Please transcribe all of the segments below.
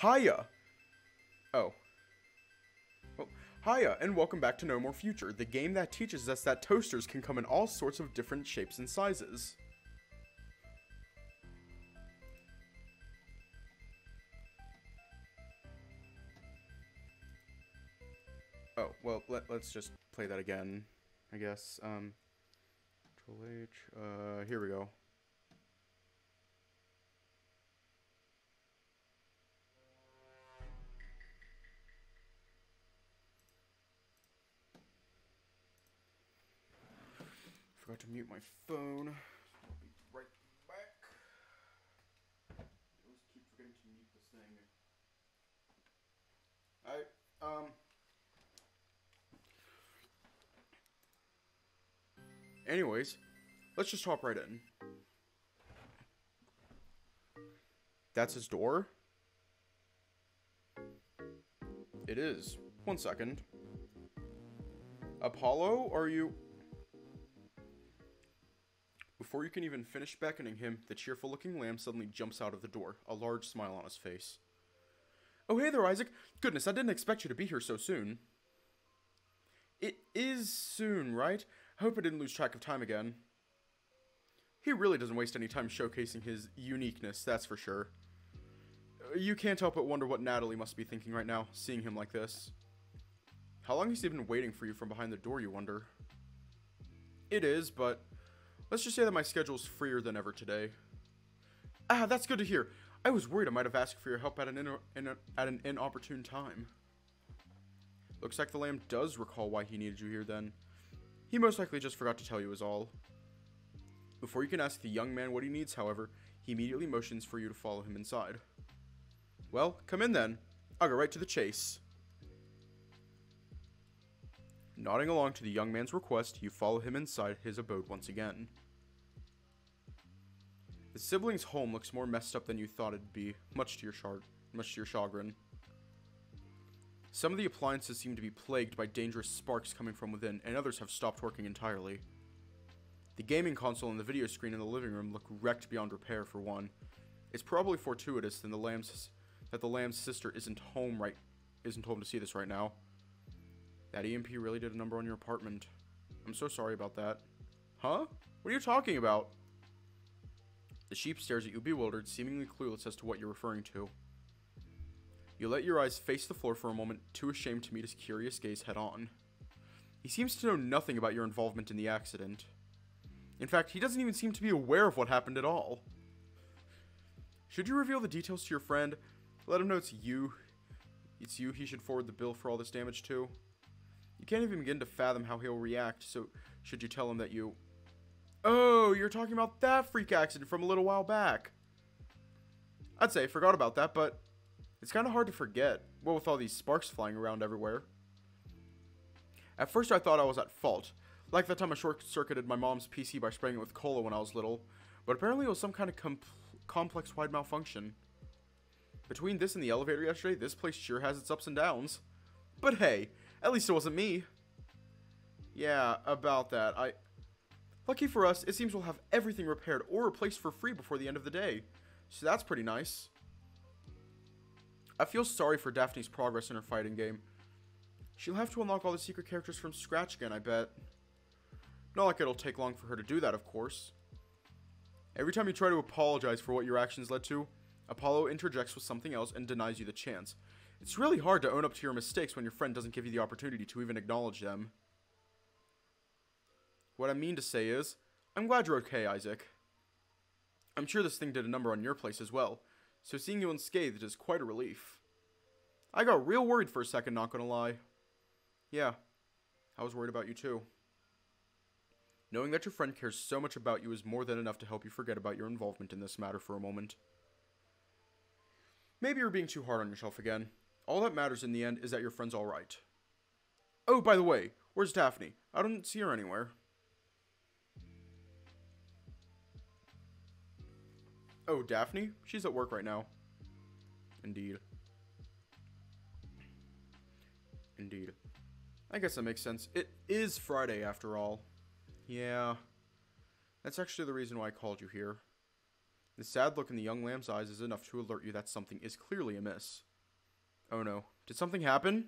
Hiya! Oh. Well, hiya, and welcome back to No More Future, the game that teaches us that toasters can come in all sorts of different shapes and sizes. Oh, well, let's just play that again, I guess. Control H, here we go. Forgot to mute my phone. I'll be right back. I always keep forgetting to mute this thing. Anyways, let's just hop right in. That's his door? It is. 1 second. Apollo, are you... Before you can even finish beckoning him, the cheerful-looking lamb suddenly jumps out of the door, a large smile on his face. Oh, hey there, Isaac. Goodness, I didn't expect you to be here so soon. It is soon, right? I hope I didn't lose track of time again. He really doesn't waste any time showcasing his uniqueness, that's for sure. You can't help but wonder what Natalie must be thinking right now, seeing him like this. How long has he been waiting for you from behind the door, you wonder? It is, but let's just say that my schedule's freer than ever today. Ah, that's good to hear. I was worried I might have asked for your help at an inopportune time. Looks like the lamb does recall why he needed you here then. He most likely just forgot to tell you is all. Before you can ask the young man what he needs, however, he immediately motions for you to follow him inside. Well, come in then. I'll go right to the chase. Nodding along to the young man's request, you follow him inside his abode once again. The siblings' home looks more messed up than you thought it'd be, much to your chagrin. Some of the appliances seem to be plagued by dangerous sparks coming from within, and others have stopped working entirely. The gaming console and the video screen in the living room look wrecked beyond repair, for one. It's probably fortuitous that the lamb's sister isn't home to see this right now. That EMP really did a number on your apartment. I'm so sorry about that. Huh? What are you talking about? The sheep stares at you bewildered, seemingly clueless as to what you're referring to. You let your eyes face the floor for a moment, too ashamed to meet his curious gaze head on. He seems to know nothing about your involvement in the accident. In fact, he doesn't even seem to be aware of what happened at all. Should you reveal the details to your friend, let him know it's you he should forward the bill for all this damage to. You can't even begin to fathom how he'll react, so should you tell him that you... Oh, you're talking about that freak accident from a little while back. I'd say I forgot about that, but it's kind of hard to forget, what with all these sparks flying around everywhere. At first I thought I was at fault, like that time I short-circuited my mom's PC by spraying it with cola when I was little, but apparently it was some kind of complex-wide malfunction. Between this and the elevator yesterday, this place sure has its ups and downs. But hey, at least it wasn't me. Yeah, about that, Lucky for us, it seems we'll have everything repaired or replaced for free before the end of the day. So that's pretty nice. I feel sorry for Daphne's progress in her fighting game. She'll have to unlock all the secret characters from scratch again, I bet. Not like it'll take long for her to do that, of course. Every time you try to apologize for what your actions led to, Apollo interjects with something else and denies you the chance. It's really hard to own up to your mistakes when your friend doesn't give you the opportunity to even acknowledge them. What I mean to say is, I'm glad you're okay, Isaac. I'm sure this thing did a number on your place as well, so seeing you unscathed is quite a relief. I got real worried for a second, not gonna lie. Yeah, I was worried about you too. Knowing that your friend cares so much about you is more than enough to help you forget about your involvement in this matter for a moment. Maybe you're being too hard on yourself again. All that matters in the end is that your friend's alright. Oh, by the way, where's Daphne? I don't see her anywhere. Oh, Daphne? She's at work right now. Indeed. Indeed. I guess that makes sense. It is Friday after all. Yeah. That's actually the reason why I called you here. The sad look in the young lamb's eyes is enough to alert you that something is clearly amiss. Oh no. Did something happen?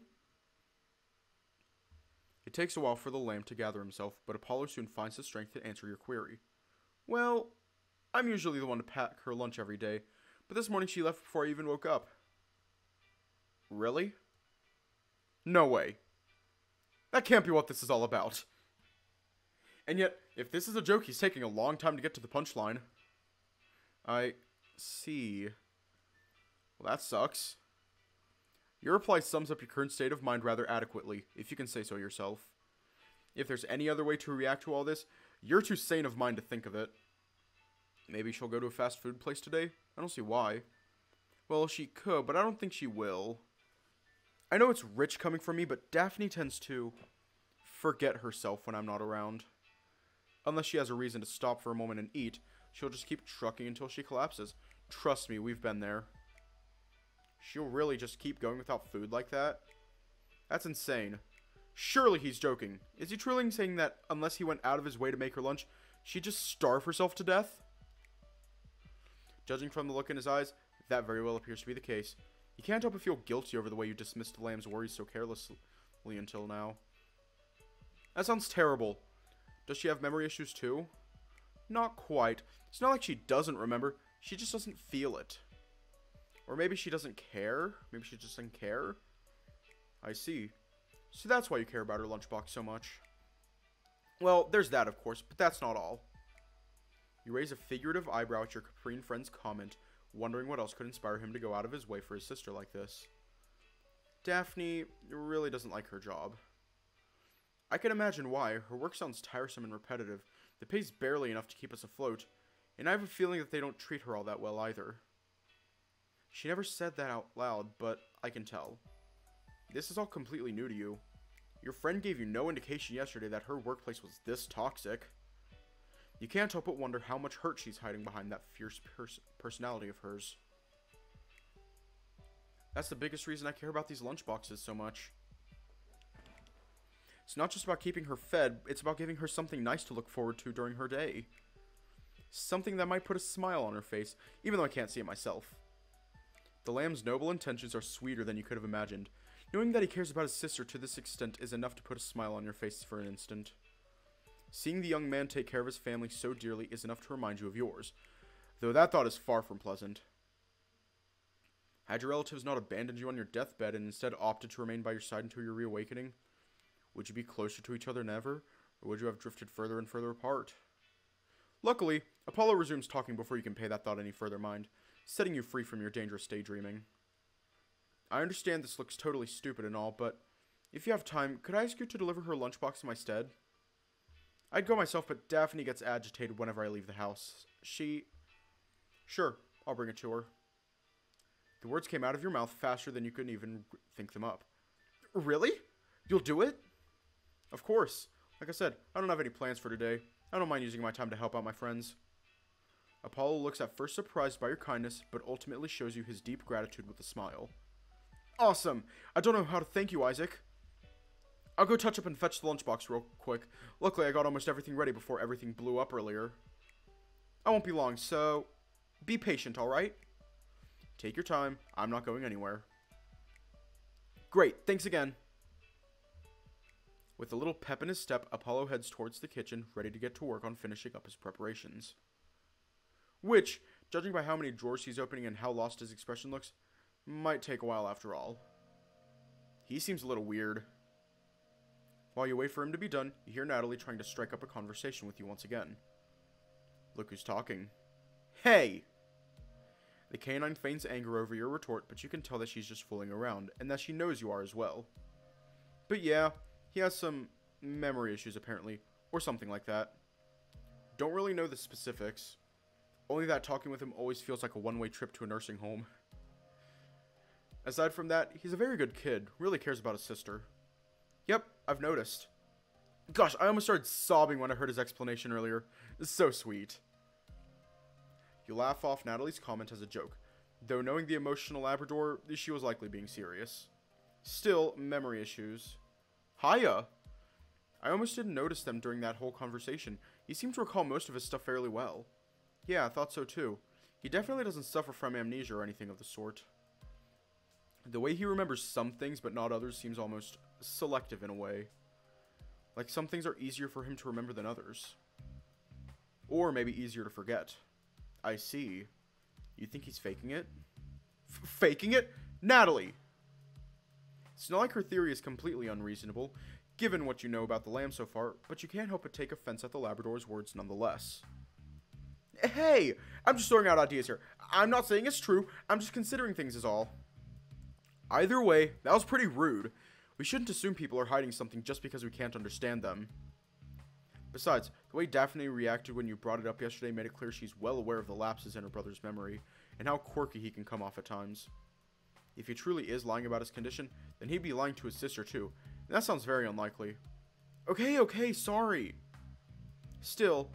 It takes a while for the lamb to gather himself, but Apollo soon finds the strength to answer your query. Well, I'm usually the one to pack her lunch every day, but this morning she left before I even woke up. Really? No way. That can't be what this is all about. And yet, if this is a joke, he's taking a long time to get to the punchline. I see. Well, that sucks. Your reply sums up your current state of mind rather adequately, if you can say so yourself. If there's any other way to react to all this, you're too sane of mind to think of it. Maybe she'll go to a fast food place today? I don't see why. Well, she could, but I don't think she will. I know it's rich coming from me, but Daphne tends to forget herself when I'm not around. Unless she has a reason to stop for a moment and eat, she'll just keep trucking until she collapses. Trust me, we've been there. She'll really just keep going without food like that? That's insane. Surely he's joking. Is he truly saying that unless he went out of his way to make her lunch, she'd just starve herself to death? Judging from the look in his eyes, that very well appears to be the case. You can't help but feel guilty over the way you dismissed the lamb's worries so carelessly until now. That sounds terrible. Does she have memory issues too? Not quite. It's not like she doesn't remember. She just doesn't feel it. Or maybe she doesn't care. Maybe she just doesn't care. I see. So that's why you care about her lunchbox so much. Well, there's that, of course, but that's not all. You raise a figurative eyebrow at your Caprine friend's comment, wondering what else could inspire him to go out of his way for his sister like this. Daphne really doesn't like her job. I can imagine why. Her work sounds tiresome and repetitive. The pay's barely enough to keep us afloat, and I have a feeling that they don't treat her all that well either. She never said that out loud, but I can tell. This is all completely new to you. Your friend gave you no indication yesterday that her workplace was this toxic. You can't help but wonder how much hurt she's hiding behind that fierce personality of hers. That's the biggest reason I care about these lunchboxes so much. It's not just about keeping her fed, it's about giving her something nice to look forward to during her day. Something that might put a smile on her face, even though I can't see it myself. The lamb's noble intentions are sweeter than you could have imagined. Knowing that he cares about his sister to this extent is enough to put a smile on your face for an instant. Seeing the young man take care of his family so dearly is enough to remind you of yours, though that thought is far from pleasant. Had your relatives not abandoned you on your deathbed and instead opted to remain by your side until your reawakening, would you be closer to each other than ever, or would you have drifted further and further apart? Luckily, Apollo resumes talking before you can pay that thought any further mind, setting you free from your dangerous daydreaming. I understand this looks totally stupid and all, but if you have time, could I ask you to deliver her lunchbox in my stead? I'd go myself, but Daphne gets agitated whenever I leave the house. Sure, I'll bring it to her. The words came out of your mouth faster than you could even think them up. Really? You'll do it? Of course. Like I said, I don't have any plans for today. I don't mind using my time to help out my friends. Apollo looks at first surprised by your kindness, but ultimately shows you his deep gratitude with a smile. Awesome! I don't know how to thank you, Isaac. I'll go touch up and fetch the lunchbox real quick. Luckily, I got almost everything ready before everything blew up earlier. I won't be long, so be patient, alright? Take your time. I'm not going anywhere. Great, thanks again. With a little pep in his step, Apollo heads towards the kitchen, ready to get to work on finishing up his preparations. Which, judging by how many drawers he's opening and how lost his expression looks, might take a while after all. He seems a little weird. While you wait for him to be done, you hear Natalie trying to strike up a conversation with you once again. Look who's talking. Hey! The canine feigns anger over your retort, but you can tell that she's just fooling around, and that she knows you are as well. But yeah, he has some memory issues apparently, or something like that. Don't really know the specifics. Only that talking with him always feels like a one-way trip to a nursing home. Aside from that, he's a very good kid, really cares about his sister. Yep, I've noticed. Gosh, I almost started sobbing when I heard his explanation earlier. It's so sweet. You laugh off Natalie's comment as a joke, though knowing the emotional Labrador, she was likely being serious. Still, memory issues. Hiya! I almost didn't notice them during that whole conversation. He seemed to recall most of his stuff fairly well. Yeah, I thought so too. He definitely doesn't suffer from amnesia or anything of the sort. The way he remembers some things but not others seems almost selective in a way. Like some things are easier for him to remember than others. Or maybe easier to forget. I see. You think he's faking it? Faking it? Natalie! It's not like her theory is completely unreasonable, given what you know about the lamb so far, but you can't help but take offense at the Labrador's words nonetheless. Hey! I'm just throwing out ideas here. I'm not saying it's true, I'm just considering things is all. Either way, that was pretty rude. We shouldn't assume people are hiding something just because we can't understand them. Besides, the way Daphne reacted when you brought it up yesterday made it clear she's well aware of the lapses in her brother's memory, and how quirky he can come off at times. If he truly is lying about his condition, then he'd be lying to his sister too, and that sounds very unlikely. Okay, sorry. Still,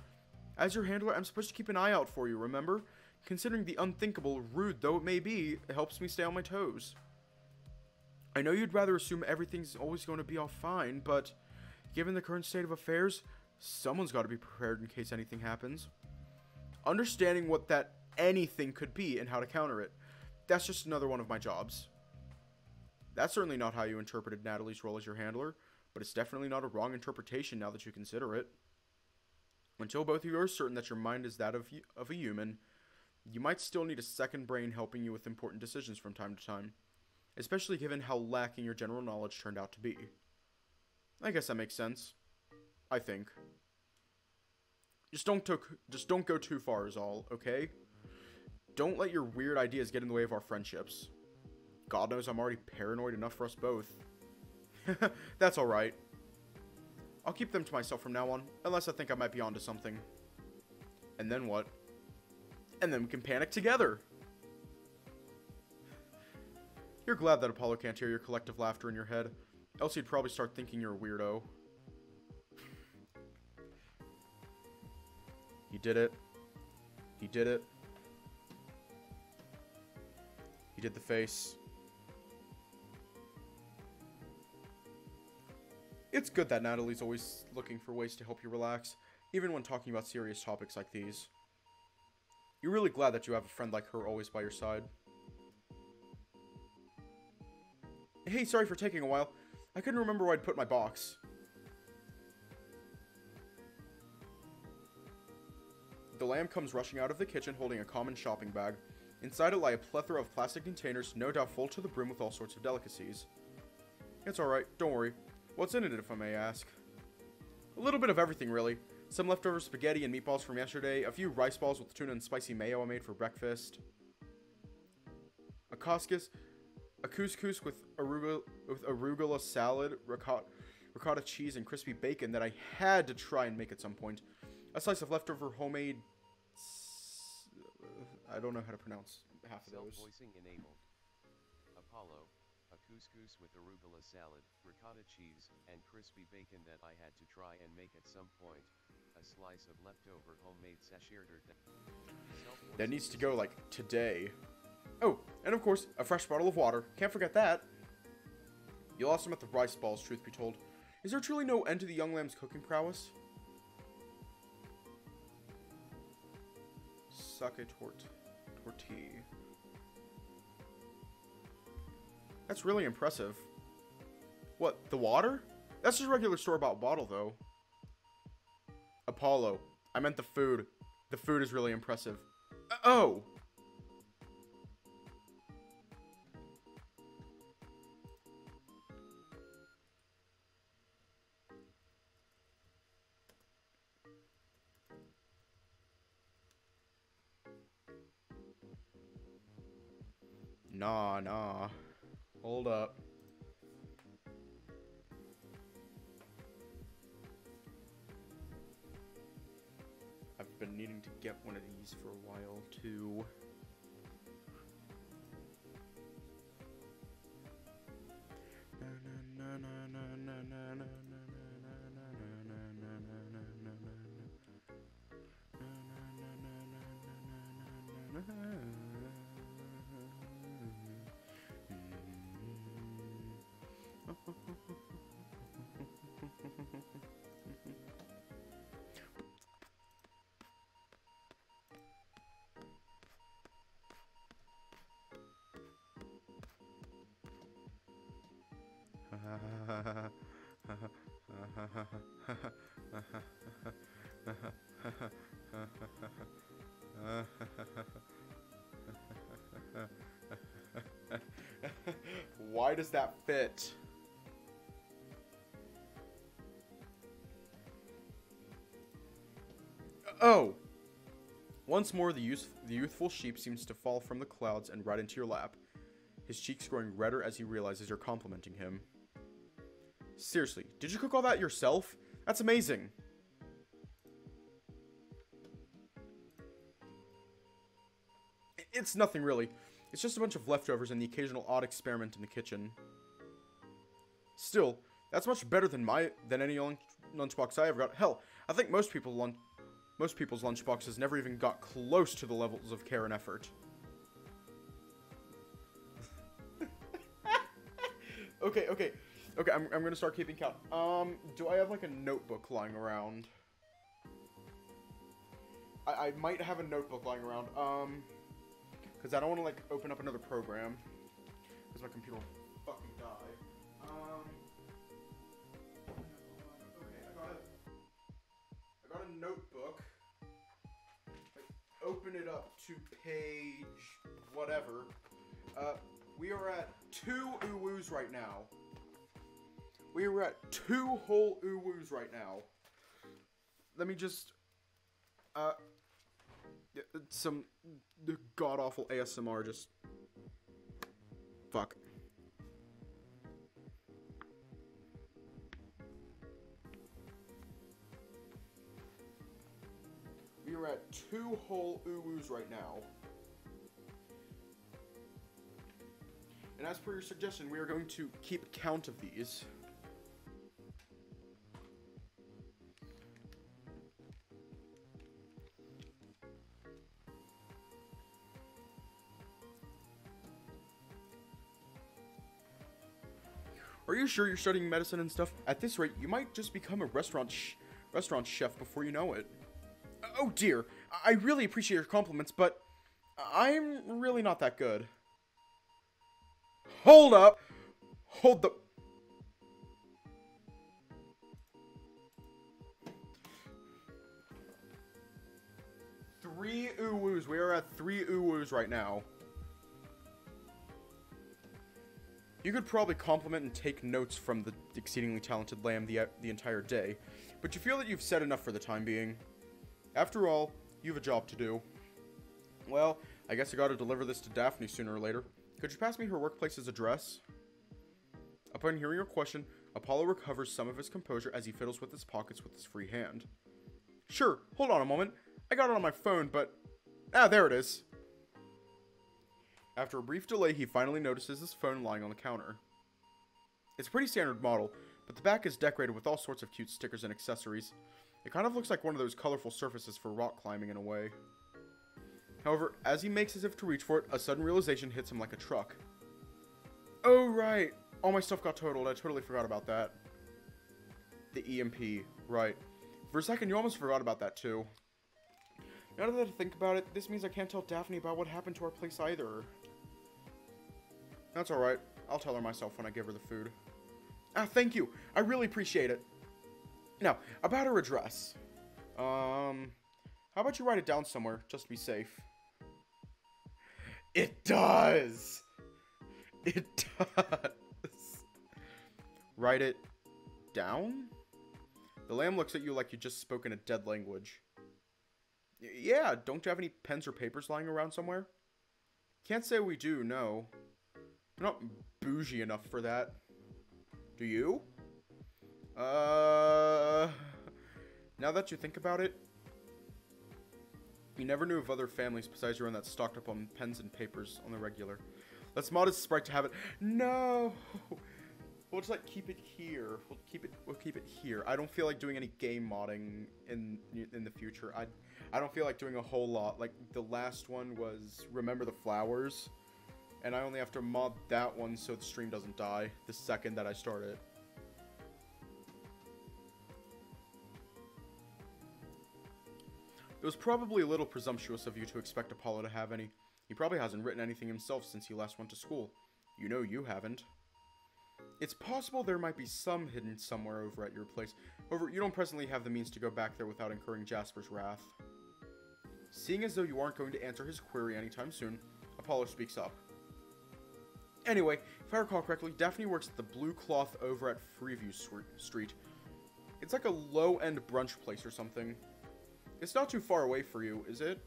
as your handler, I'm supposed to keep an eye out for you, remember? Considering the unthinkable, rude though it may be, it helps me stay on my toes. I know you'd rather assume everything's always going to be all fine, but given the current state of affairs, someone's got to be prepared in case anything happens. Understanding what that anything could be and how to counter it, that's just another one of my jobs. That's certainly not how you interpreted Natalie's role as your handler, but it's definitely not a wrong interpretation now that you consider it. Until both of you are certain that your mind is that of a human, you might still need a second brain helping you with important decisions from time to time, especially given how lacking your general knowledge turned out to be. I guess that makes sense. I think. Just don't go too far is all, okay? Don't let your weird ideas get in the way of our friendships. God knows I'm already paranoid enough for us both. That's alright. I'll keep them to myself from now on, unless I think I might be onto something. And then what? And then we can panic together. You're glad that Apollo can't hear your collective laughter in your head, else he'd probably start thinking you're a weirdo. He did it. He did it. He did the face. It's good that Natalie's always looking for ways to help you relax, even when talking about serious topics like these. You're really glad that you have a friend like her always by your side. Hey, sorry for taking a while. I couldn't remember where I'd put my box. The lamb comes rushing out of the kitchen holding a common shopping bag. Inside it lie a plethora of plastic containers, no doubt full to the brim with all sorts of delicacies. It's alright, don't worry. What's in it, if I may ask? A little bit of everything, really. Some leftover spaghetti and meatballs from yesterday, a few rice balls with tuna and spicy mayo I made for breakfast, a couscous with arugula salad, ricotta cheese, and crispy bacon that I had to try and make at some point, a slice of leftover homemade... I don't know how to pronounce half of those. Self-voicing enabled. Apollo, a couscous with arugula salad, ricotta cheese, and crispy bacon that I had to try and make at some point, a slice of leftover homemade sashirder that needs to go, like, today. Oh, and of course, a fresh bottle of water. Can't forget that. You lost him at the rice balls, truth be told. Is there truly no end to the young lamb's cooking prowess? Sake tortilla. That's really impressive. What, the water? That's just a regular store-bought bottle, though. Apollo. I meant the food. The food is really impressive. Oh! Nah. Hold up. I've been needing to get one of these for a while, too. Why does that fit? Oh! Once more, the youthful sheep seems to fall from the clouds and right into your lap. His cheeks growing redder as he realizes you're complimenting him. Seriously, did you cook all that yourself? That's amazing. It's nothing really. It's just a bunch of leftovers and the occasional odd experiment in the kitchen. Still, that's much better than any lunchbox I ever got. Hell, I think most people's lunchboxes never even got close to the levels of care and effort. Okay, I'm gonna start keeping count. Do I have like a notebook lying around? I might have a notebook lying around, because I don't want to like open up another program, because my computer will fucking die. Okay, I got a notebook. Open it up to page whatever. We are at 2 uwoos right now. We are at 2 whole uwoos right now. Let me just some god-awful ASMR, just fuck. We are at 2 whole uwoos right now. And as per your suggestion, we are going to keep count of these. Are you sure you're studying medicine and stuff? At this rate, you might just become a restaurant chef before you know it. Oh dear, I really appreciate your compliments, but I'm really not that good. Hold up! Hold the... Three uwoos. We are at 3 uwoos right now. You could probably compliment and take notes from the exceedingly talented lamb the entire day, but you feel that you've said enough for the time being. After all, you have a job to do. Well, I guess I gotta deliver this to Daphne sooner or later. Could you pass me her workplace's address? Upon hearing your question, Apollo recovers some of his composure as he fiddles with his pockets with his free hand. Sure, hold on a moment. I got it on my phone, but... Ah, there it is. After a brief delay, he finally notices his phone lying on the counter. It's a pretty standard model, but the back is decorated with all sorts of cute stickers and accessories. It kind of looks like one of those colorful surfaces for rock climbing in a way. However, as he makes as if to reach for it, a sudden realization hits him like a truck. Oh right, all my stuff got totaled. I totally forgot about that. The EMP, right. For a second, you almost forgot about that too. Now that I think about it, this means I can't tell Daphne about what happened to our place either. That's alright. I'll tell her myself when I give her the food. Ah, thank you. I really appreciate it. Now, about her address. How about you write it down somewhere, just to be safe? It does! It does! Write it down? The lamb looks at you like you just spoke in a dead language. Yeah, don't you have any pens or papers lying around somewhere? Can't say we do, no. We're not bougie enough for that. Do you? Now that you think about it, you never knew of other families besides your own that stocked up on pens and papers on the regular. Let's mod his sprite to have it. No! We'll just like keep it here. We'll keep it here. I don't feel like doing any game modding in the future. I don't feel like doing a whole lot. Like the last one was Remember the Flowers, and I only have to mod that one so the stream doesn't die the second that I start it. It was probably a little presumptuous of you to expect Apollo to have any. He probably hasn't written anything himself since he last went to school. You know you haven't. It's possible there might be some hidden somewhere over at your place. However, you don't presently have the means to go back there without incurring Jasper's wrath. Seeing as though you aren't going to answer his query anytime soon, Apollo speaks up. Anyway, if I recall correctly, Daphne works at the Blue Cloth over at Freeview Street. It's like a low-end brunch place or something. It's not too far away for you, is it?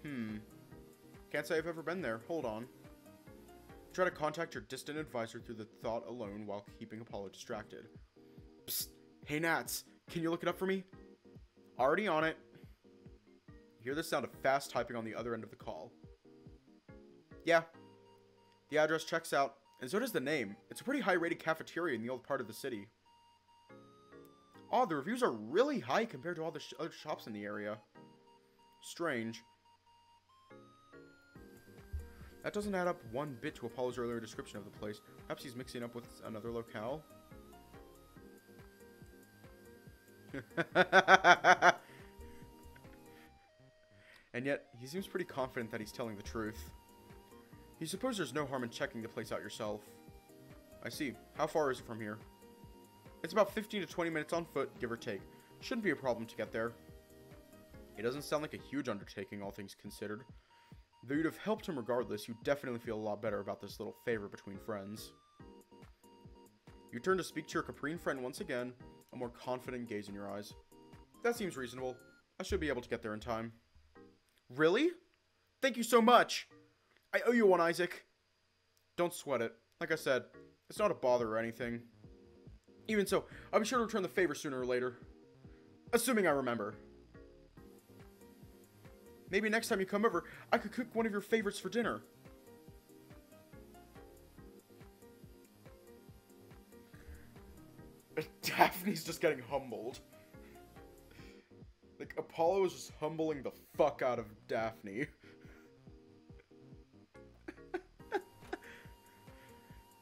Can't say I've ever been there. Hold on. Try to contact your distant advisor through the thought alone while keeping Apollo distracted. Psst. Hey, Nats. Can you look it up for me? Already on it. You hear the sound of fast typing on the other end of the call. Yeah. The address checks out, and so does the name. It's a pretty high-rated cafeteria in the old part of the city. Oh, the reviews are really high compared to all the other shops in the area. Strange. That doesn't add up one bit to Apollo's earlier description of the place. Perhaps he's mixing up with another locale? And yet, he seems pretty confident that he's telling the truth. You suppose there's no harm in checking the place out yourself. I see. How far is it from here? It's about 15 to 20 minutes on foot, give or take. Shouldn't be a problem to get there. It doesn't sound like a huge undertaking, all things considered. Though you'd have helped him regardless, you definitely feel a lot better about this little favor between friends. You turn to speak to your Caprine friend once again, a more confident gaze in your eyes. That seems reasonable. I should be able to get there in time. Really? Thank you so much! I owe you one, Isaac. Don't sweat it. Like I said, it's not a bother or anything. Even so, I'll be sure to return the favor sooner or later. Assuming I remember. Maybe next time you come over, I could cook one of your favorites for dinner. Daphne's just getting humbled. Like, Apollo is just humbling the fuck out of Daphne.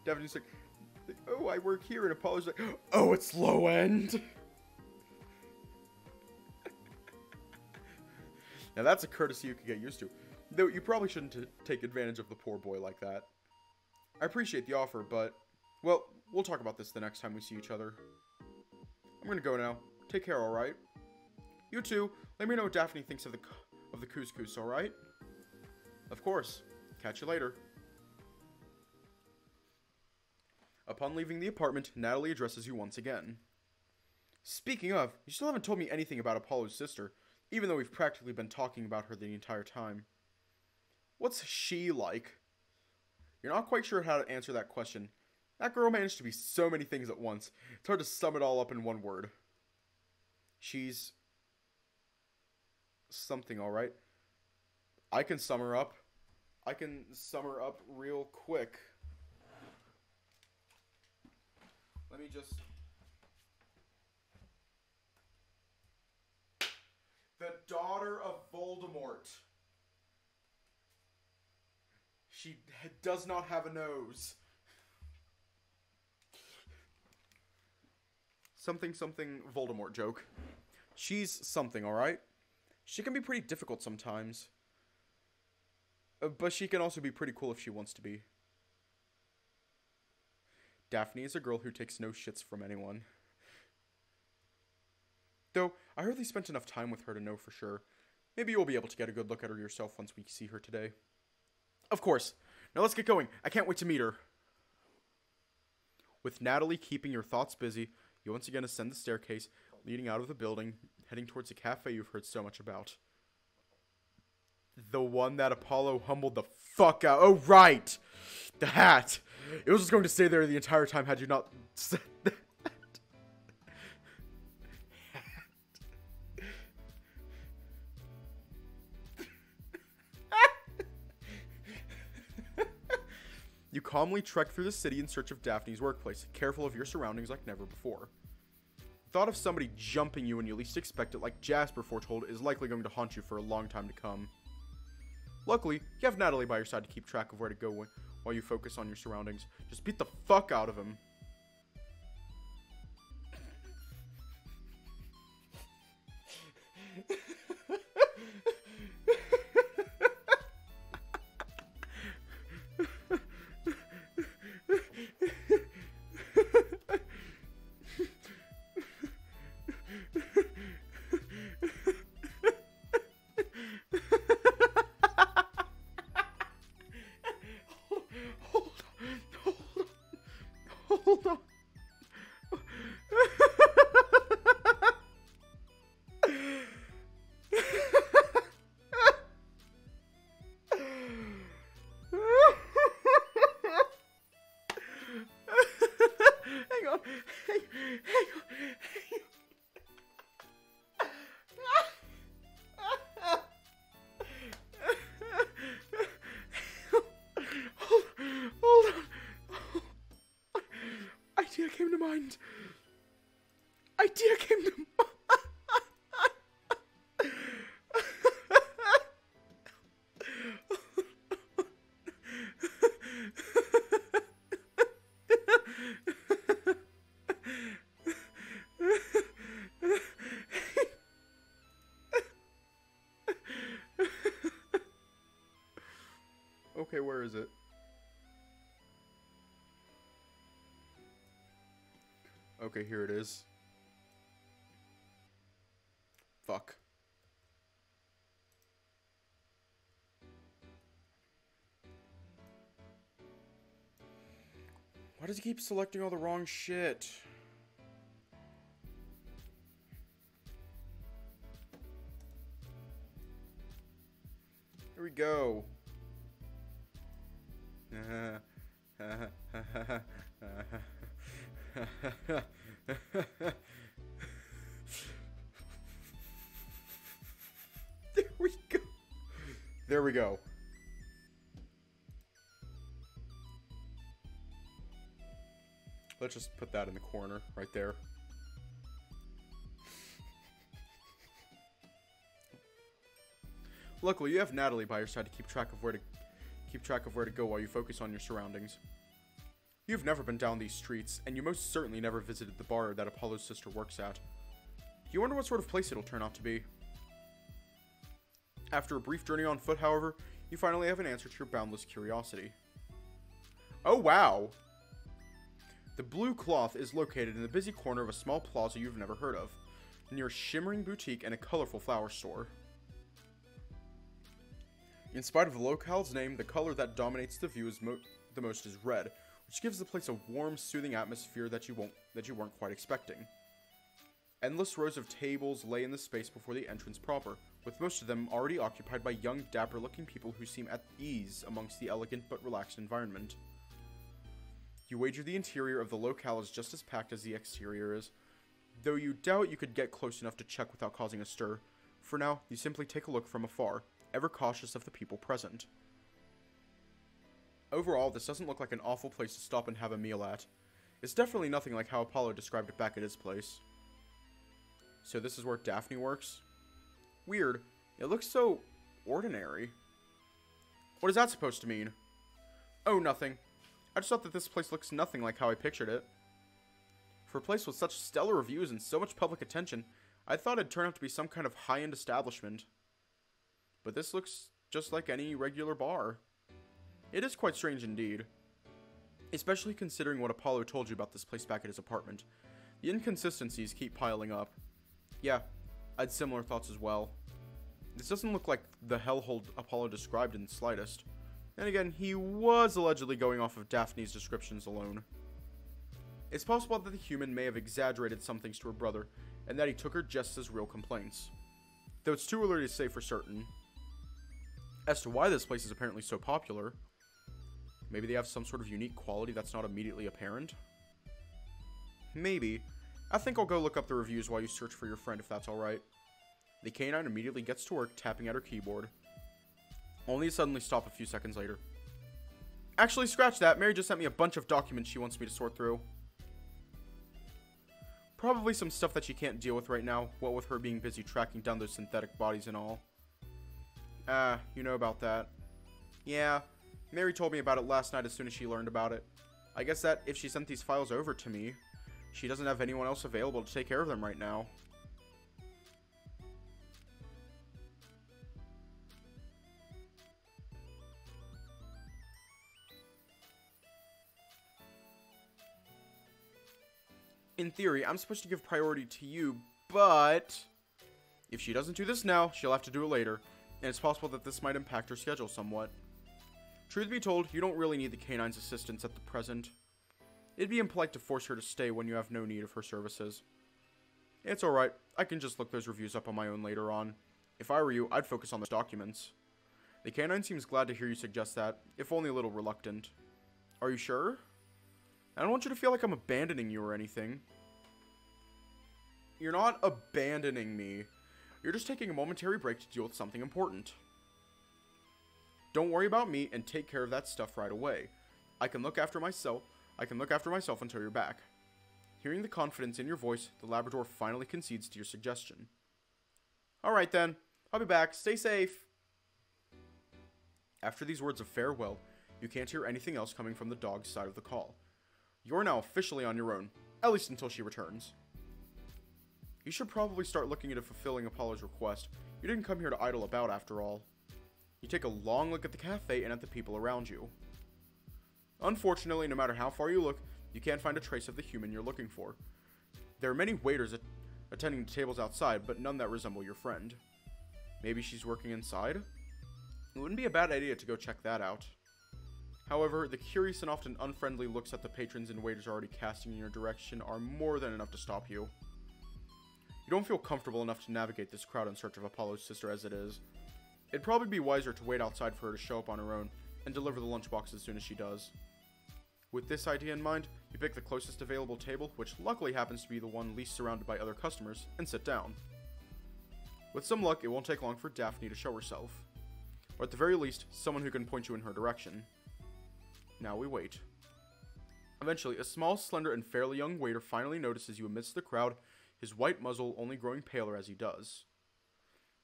Daphne's like, oh, I work here, and Apollo's like, oh, it's low end. Now that's a courtesy you can get used to. Though you probably shouldn't take advantage of the poor boy like that. I appreciate the offer, but, well, we'll talk about this the next time we see each other. I'm gonna go now. Take care, alright? You too. Let me know what Daphne thinks of the couscous, alright? Of course. Catch you later. Upon leaving the apartment, Natalie addresses you once again. Speaking of, you still haven't told me anything about Apollo's sister, even though we've practically been talking about her the entire time. What's she like? You're not quite sure how to answer that question. That girl managed to be so many things at once. It's hard to sum it all up in one word. She's something, alright? I can sum her up. I can sum her up real quick. Let me just... The daughter of Voldemort. She does not have a nose. Something Voldemort joke. She's something, alright? She can be pretty difficult sometimes. But she can also be pretty cool if she wants to be. Daphne is a girl who takes no shits from anyone. Though, I hardly spent enough time with her to know for sure. Maybe you'll be able to get a good look at her yourself once we see her today. Of course. Now let's get going. I can't wait to meet her. With Natalie keeping your thoughts busy, you once again ascend the staircase, leading out of the building, heading towards the cafe you've heard so much about. The one that Apollo humbled the fuck out. Oh, right! The hat! It was just going to stay there the entire time had you not said that. You calmly trek through the city in search of Daphne's workplace, careful of your surroundings like never before. The thought of somebody jumping you when you least expect it, like Jasper foretold, is likely going to haunt you for a long time to come. Luckily, you have Natalie by your side to keep track of where to go while you focus on your surroundings. Just beat the fuck out of him. Hold on. Hang on. Hang on. Hold on. Idea came to mind. Idea came to mind. Okay, where is it? Okay, here it is. Fuck. Why does he keep selecting all the wrong shit? Here we go. There we go. There we go. Let's just put that in the corner right there. Luckily, you have Natalie by your side to keep track of where to go while you focus on your surroundings. You've never been down these streets, and you most certainly never visited the bar that Apollo's sister works at. You wonder what sort of place it'll turn out to be. After a brief journey on foot, however, you finally have an answer to your boundless curiosity. Oh wow! The Blue Cloth is located in the busy corner of a small plaza you've never heard of, near a shimmering boutique and a colorful flower store. In spite of the locale's name, the color that dominates the view the most is red, which gives the place a warm, soothing atmosphere that you weren't quite expecting. Endless rows of tables lay in the space before the entrance proper, with most of them already occupied by young, dapper-looking people who seem at ease amongst the elegant but relaxed environment. You wager the interior of the locale is just as packed as the exterior is, though you doubt you could get close enough to check without causing a stir. For now, you simply take a look from afar, ever cautious of the people present. Overall, this doesn't look like an awful place to stop and have a meal at. It's definitely nothing like how Apollo described it back at his place. So this is where Daphne works? Weird. It looks so ordinary. What is that supposed to mean? Oh, nothing. I just thought that this place looks nothing like how I pictured it. For a place with such stellar reviews and so much public attention, I thought it'd turn out to be some kind of high-end establishment. But this looks just like any regular bar. It is quite strange indeed. Especially considering what Apollo told you about this place back at his apartment. The inconsistencies keep piling up. Yeah, I had similar thoughts as well. This doesn't look like the hellhole Apollo described in the slightest. And again, he was allegedly going off of Daphne's descriptions alone. It's possible that the human may have exaggerated some things to her brother, and that he took her just as real complaints. Though it's too early to say for certain. As to why this place is apparently so popular, maybe they have some sort of unique quality that's not immediately apparent? Maybe. I think I'll go look up the reviews while you search for your friend if that's alright. The canine immediately gets to work tapping at her keyboard. Only to suddenly stop a few seconds later. Actually, scratch that. Mary just sent me a bunch of documents she wants me to sort through. Probably some stuff that she can't deal with right now, what with her being busy tracking down those synthetic bodies and all. You know about that. Yeah, Mary told me about it last night as soon as she learned about it. I guess that if she sent these files over to me, she doesn't have anyone else available to take care of them right now. In theory, I'm supposed to give priority to you, but if she doesn't do this now, she'll have to do it later, and it's possible that this might impact her schedule somewhat. Truth be told, you don't really need the canine's assistance at the present. It'd be impolite to force her to stay when you have no need of her services. It's alright, I can just look those reviews up on my own later on. If I were you, I'd focus on those documents. The canine seems glad to hear you suggest that, if only a little reluctant. Are you sure? I don't want you to feel like I'm abandoning you or anything. You're not abandoning me. You're just taking a momentary break to deal with something important. Don't worry about me and take care of that stuff right away. I can look after myself until you're back. Hearing the confidence in your voice, the Labrador finally concedes to your suggestion. Alright then, I'll be back. Stay safe. After these words of farewell, you can't hear anything else coming from the dog's side of the call. You're now officially on your own, at least until she returns. You should probably start looking into fulfilling Apollo's request. You didn't come here to idle about after all. You take a long look at the cafe and at the people around you. Unfortunately, no matter how far you look, you can't find a trace of the human you're looking for. There are many waiters attending to tables outside, but none that resemble your friend. Maybe she's working inside? It wouldn't be a bad idea to go check that out. However, the curious and often unfriendly looks that the patrons and waiters are already casting in your direction are more than enough to stop you. You don't feel comfortable enough to navigate this crowd in search of Apollo's sister as it is. It'd probably be wiser to wait outside for her to show up on her own and deliver the lunchbox as soon as she does. With this idea in mind, you pick the closest available table, which luckily happens to be the one least surrounded by other customers, and sit down. With some luck, it won't take long for Daphne to show herself. Or at the very least, someone who can point you in her direction. Now we wait. Eventually, a small, slender, and fairly young waiter finally notices you amidst the crowd, his white muzzle only growing paler as he does.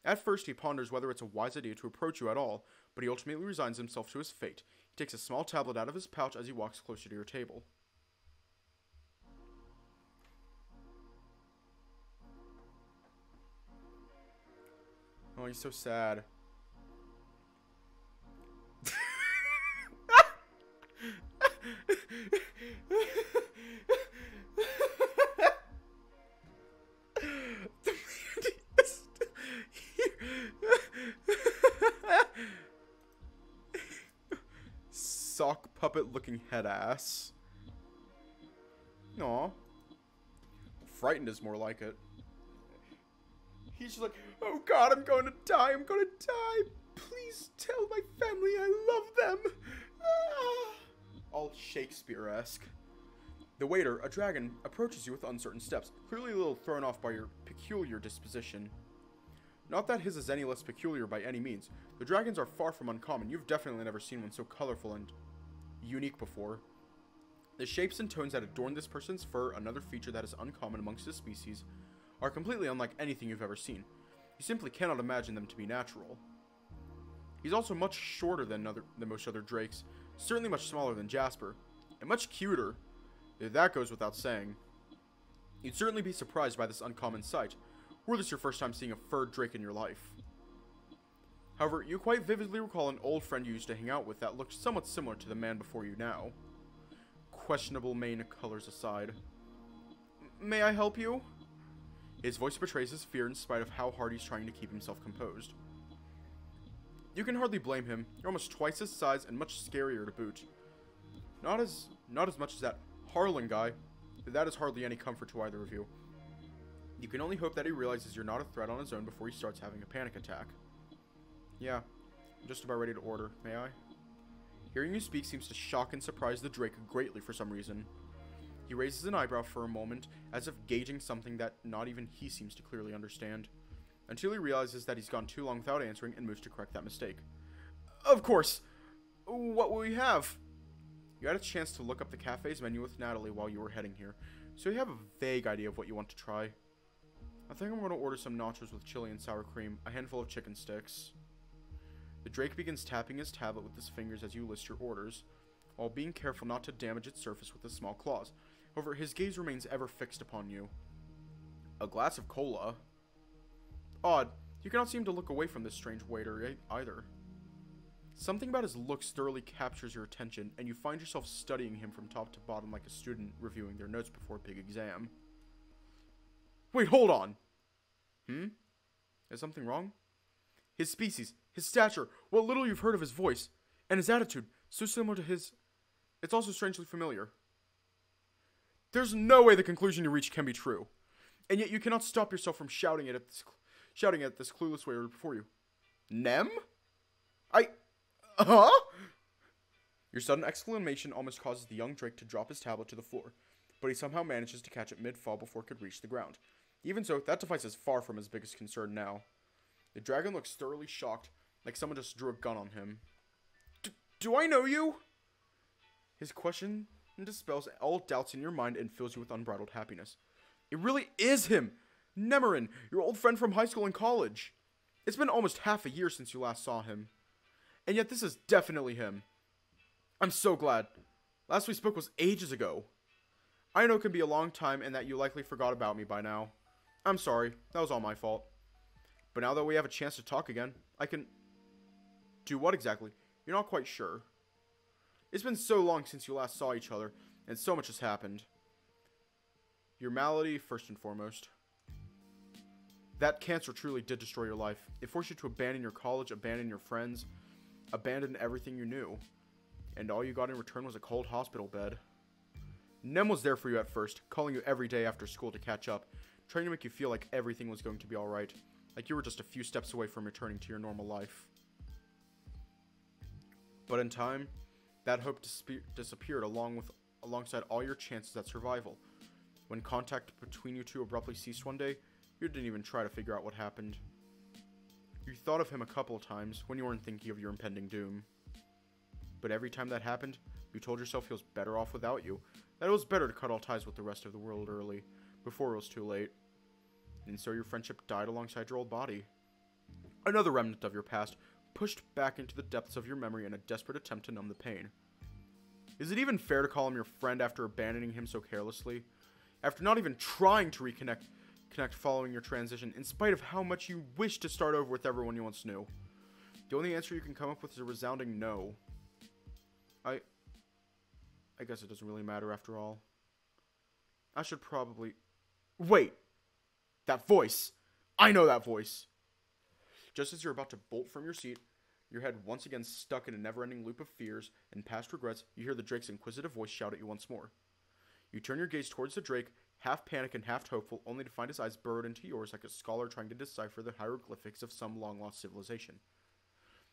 At first, he ponders whether it's a wise idea to approach you at all, but he ultimately resigns himself to his fate. He takes a small tablet out of his pouch as he walks closer to your table. Oh, he's so sad. Sock puppet looking head ass. Aw. Frightened is more like it. He's just like, oh god, I'm going to die, I'm going to die. Please tell my family I love them. Ah. All Shakespeare-esque. The waiter, a dragon, approaches you with uncertain steps, clearly a little thrown off by your peculiar disposition. Not that his is any less peculiar by any means. The dragons are far from uncommon. You've definitely never seen one so colorful and unique before. The shapes and tones that adorn this person's fur, another feature that is uncommon amongst his species, are completely unlike anything you've ever seen. You simply cannot imagine them to be natural. He's also much shorter than most other drakes, certainly much smaller than Jasper, and much cuter. That goes without saying. You'd certainly be surprised by this uncommon sight, were this your first time seeing a furred drake in your life. However, you quite vividly recall an old friend you used to hang out with that looked somewhat similar to the man before you now. Questionable mane colors aside. May I help you? His voice betrays his fear in spite of how hard he's trying to keep himself composed. You can hardly blame him. You're almost twice his size and much scarier to boot. Not as much as that Harlan guy. That is hardly any comfort to either of you. You can only hope that he realizes you're not a threat on his own before he starts having a panic attack. Yeah, I'm just about ready to order. May I? Hearing you speak seems to shock and surprise the Drake greatly for some reason. He raises an eyebrow for a moment, as if gauging something that not even he seems to clearly understand, until he realizes that he's gone too long without answering and moves to correct that mistake. Of course! What will we have? You had a chance to look up the cafe's menu with Natalie while you were heading here, so you have a vague idea of what you want to try. I think I'm going to order some nachos with chili and sour cream, a handful of chicken sticks. The Drake begins tapping his tablet with his fingers as you list your orders, while being careful not to damage its surface with his small claws. However, his gaze remains ever fixed upon you. A glass of cola? Odd, you cannot seem to look away from this strange waiter either. Something about his looks thoroughly captures your attention, and you find yourself studying him from top to bottom like a student reviewing their notes before a big exam. Wait, hold on! Is something wrong? His species, his stature, what little you've heard of his voice, and his attitude, so similar to his... It's also strangely familiar. There's no way the conclusion you reach can be true. And yet you cannot stop yourself from shouting at this clueless waiter before you. Nem? Huh? Your sudden exclamation almost causes the young Drake to drop his tablet to the floor, but he somehow manages to catch it mid-fall before it could reach the ground. Even so, that device is far from his biggest concern now. The dragon looks thoroughly shocked, like someone just drew a gun on him. Do I know you? His question dispels all doubts in your mind and fills you with unbridled happiness. It really is him! Nemerin, your old friend from high school and college. It's been almost half a year since you last saw him. And yet this is definitely him. I'm so glad. Last we spoke was ages ago. I know it can be a long time and that you likely forgot about me by now. I'm sorry, that was all my fault. But now that we have a chance to talk again, I can... Do what exactly? You're not quite sure. It's been so long since you last saw each other, and so much has happened. Your malady, first and foremost. That cancer truly did destroy your life. It forced you to abandon your college, abandon your friends, abandon everything you knew. And all you got in return was a cold hospital bed. Nem was there for you at first, calling you every day after school to catch up, trying to make you feel like everything was going to be alright, like you were just a few steps away from returning to your normal life. But in time, that hope disappeared alongside all your chances at survival. When contact between you two abruptly ceased one day, you didn't even try to figure out what happened. You thought of him a couple of times when you weren't thinking of your impending doom. But every time that happened, you told yourself he was better off without you, that it was better to cut all ties with the rest of the world early, before it was too late. And so your friendship died alongside your old body. Another remnant of your past, pushed back into the depths of your memory in a desperate attempt to numb the pain. Is it even fair to call him your friend after abandoning him so carelessly? After not even trying to reconnect following your transition, in spite of how much you wish to start over with everyone you once knew? The only answer you can come up with is a resounding no. I guess it doesn't really matter after all. I should probably... Wait! That voice! I know that voice! Just as you're about to bolt from your seat, your head once again stuck in a never-ending loop of fears and past regrets, you hear the Drake's inquisitive voice shout at you once more. You turn your gaze towards the Drake, half panicked and half hopeful, only to find his eyes burrowed into yours like a scholar trying to decipher the hieroglyphics of some long-lost civilization.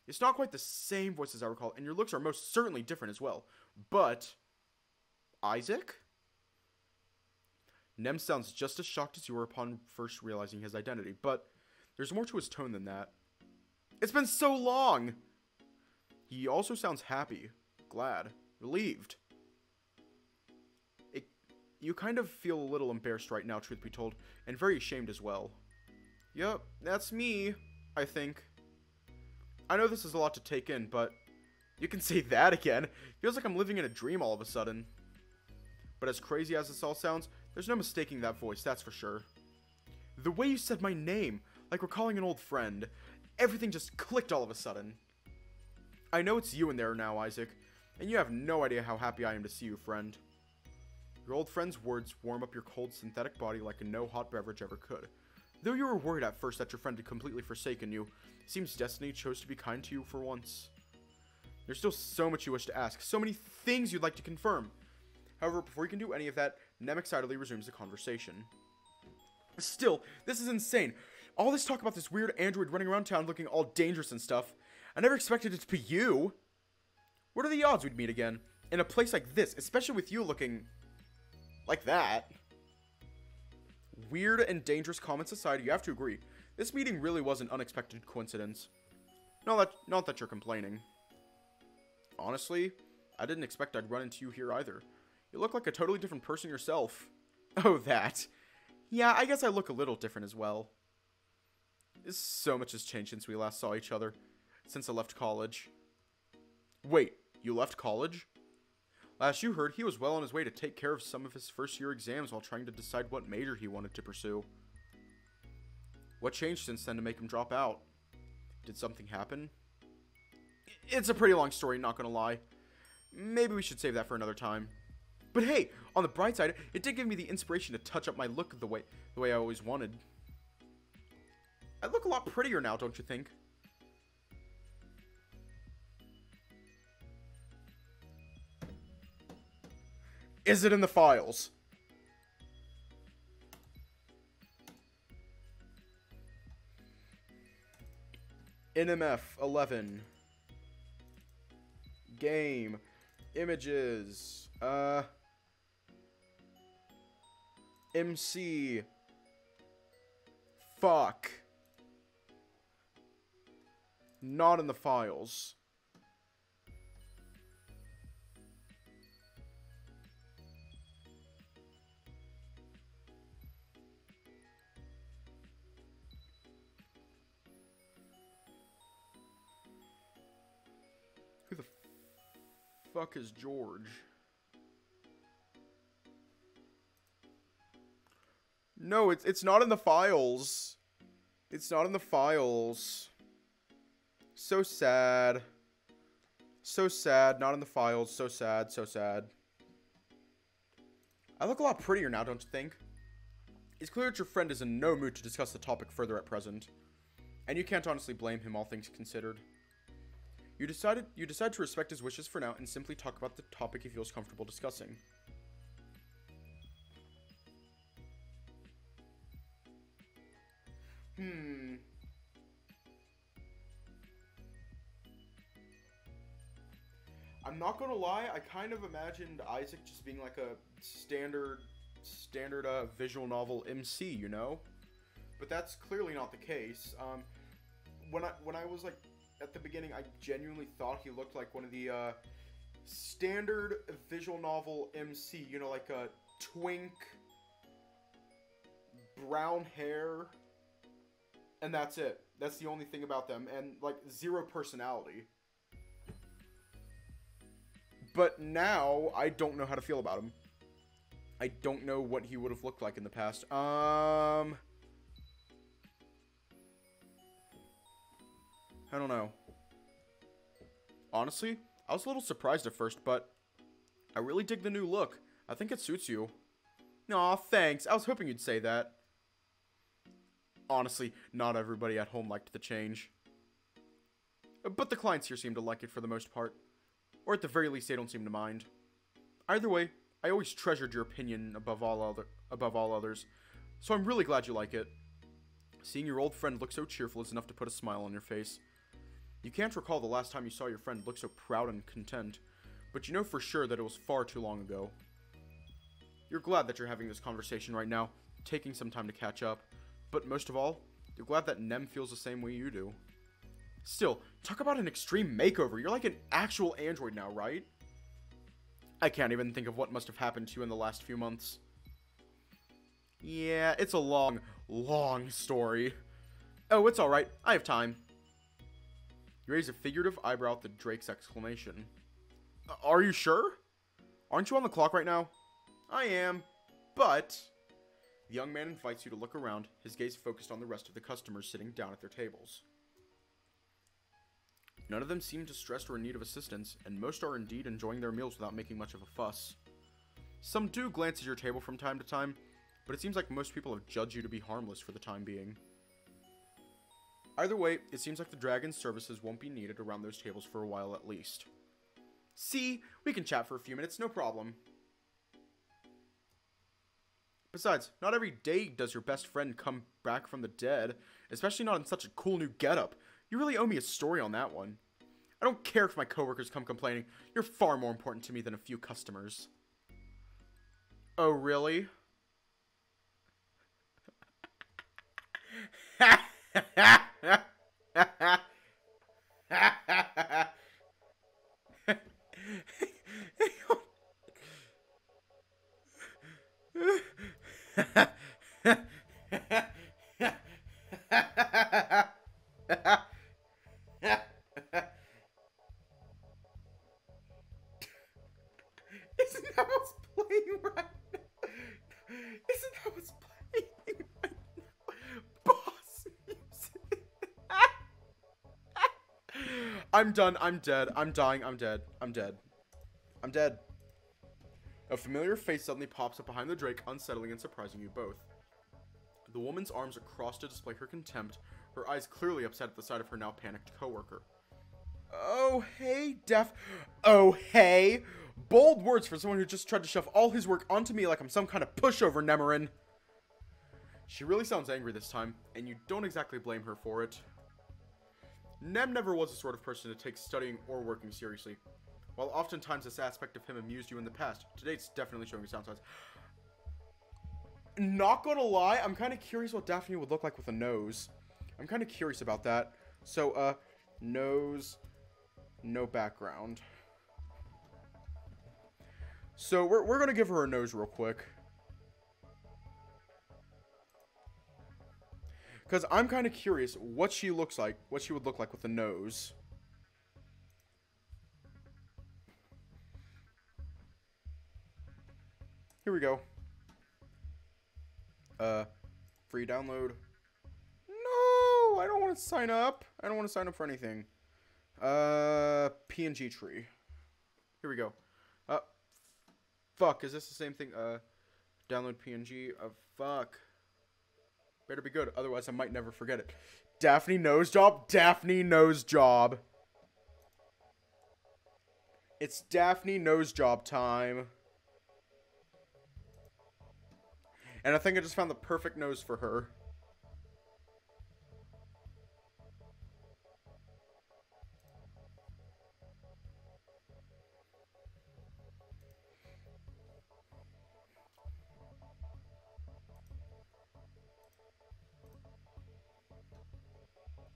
It's not quite the same voice as I recall, and your looks are most certainly different as well. But... Isaac? Nem sounds just as shocked as you were upon first realizing his identity, but there's more to his tone than that. It's been so long! He also sounds happy, glad, relieved. You kind of feel a little embarrassed right now, truth be told, and very ashamed as well. Yup, that's me, I think. I know this is a lot to take in, but you can say that again. Feels like I'm living in a dream all of a sudden. But as crazy as this all sounds, there's no mistaking that voice, that's for sure. The way you said my name, like we're calling an old friend, everything just clicked all of a sudden. I know it's you in there now, Isaac, and you have no idea how happy I am to see you, friend. Your old friend's words warm up your cold synthetic body like a no hot beverage ever could. Though you were worried at first that your friend had completely forsaken you, it seems destiny chose to be kind to you for once. There's still so much you wish to ask, so many things you'd like to confirm. However, before you can do any of that, Nem excitedly resumes the conversation. Still, this is insane. All this talk about this weird android running around town looking all dangerous and stuff. I never expected it to be you. What are the odds we'd meet again? In a place like this, especially with you looking... like that. Weird and dangerous comments aside, you have to agree. This meeting really was an unexpected coincidence. Not that you're complaining. Honestly, I didn't expect I'd run into you here either. You look like a totally different person yourself. Oh, that. Yeah, I guess I look a little different as well. So much has changed since we last saw each other. Since I left college. Wait, you left college? Last you heard, he was well on his way to take care of some of his first-year exams while trying to decide what major he wanted to pursue. What changed since then to make him drop out? Did something happen? It's a pretty long story, not gonna lie. Maybe we should save that for another time. But hey, on the bright side, it did give me the inspiration to touch up my look the way I always wanted. I look a lot prettier now, don't you think? Is it in the files? NMF 11. Game. Images. MC. Fuck. Not in the files. Who the fuck is George? No, it's not in the files. It's not in the files. So sad. So sad. Not in the files. So sad. So sad. I look a lot prettier now, don't you think? It's clear that your friend is in no mood to discuss the topic further at present. And you can't honestly blame him, all things considered. You decide to respect his wishes for now and simply talk about the topic he feels comfortable discussing. I'm not gonna lie, I kind of imagined Isaac just being like a standard visual novel MC, you know? But that's clearly not the case. When I was like at the beginning, I genuinely thought he looked like one of the standard visual novel MC, you know, like a twink, brown hair, and that's it. That's the only thing about them, and like zero personality. But now, I don't know how to feel about him. I don't know what he would have looked like in the past. I don't know. Honestly, I was a little surprised at first, but I really dig the new look. I think it suits you. Aw, thanks. I was hoping you'd say that. Honestly, not everybody at home liked the change. But the clients here seem to like it for the most part. Or at the very least, they don't seem to mind. Either way, I always treasured your opinion above all others, so I'm really glad you like it. Seeing your old friend look so cheerful is enough to put a smile on your face. You can't recall the last time you saw your friend look so proud and content, but you know for sure that it was far too long ago. You're glad that you're having this conversation right now, taking some time to catch up, but most of all, you're glad that Nem feels the same way you do. Still, talk about an extreme makeover. You're like an actual android now, right? I can't even think of what must have happened to you in the last few months. Yeah, it's a long, long story. Oh, it's alright. I have time. You raise a figurative eyebrow at the Drake's exclamation. Are you sure? Aren't you on the clock right now? I am, but... The young man invites you to look around, his gaze focused on the rest of the customers sitting down at their tables. None of them seem distressed or in need of assistance, and most are indeed enjoying their meals without making much of a fuss. Some do glance at your table from time to time, but it seems like most people have judged you to be harmless for the time being. Either way, it seems like the dragon's services won't be needed around those tables for a while at least. See, we can chat for a few minutes, no problem. Besides, not every day does your best friend come back from the dead, especially not in such a cool new getup. You really owe me a story on that one. I don't care if my coworkers come complaining. You're far more important to me than a few customers. Oh, really? Isn't that what's playing right now? Isn't that what's playing right now? Boss music. I'm done. I'm dead. I'm dying. I'm dead. I'm dead. I'm dead. A familiar face suddenly pops up behind the Drake, unsettling and surprising you both. The woman's arms are crossed to display her contempt, her eyes clearly upset at the sight of her now panicked coworker. Oh, hey, Oh, hey! Bold words for someone who just tried to shove all his work onto me like I'm some kind of pushover, Nemerin. She really sounds angry this time, and you don't exactly blame her for it. Nem never was the sort of person to take studying or working seriously. While oftentimes this aspect of him amused you in the past, today it's definitely showing his downsides. Not gonna lie, I'm kind of curious what Daphne would look like with a nose. I'm kind of curious about that. So, nose, no background. So, we're gonna give her a nose real quick. Because I'm kind of curious what she looks like, what she would look like with a nose. Here we go. Free download. No, I don't want to sign up. I don't want to sign up for anything. PNG tree. Here we go. Fuck, is this the same thing? Download PNG. Fuck. Better be good, otherwise I might never forget it. Daphne nose job. Daphne nose job. It's Daphne nose job time. And I think I just found the perfect nose for her.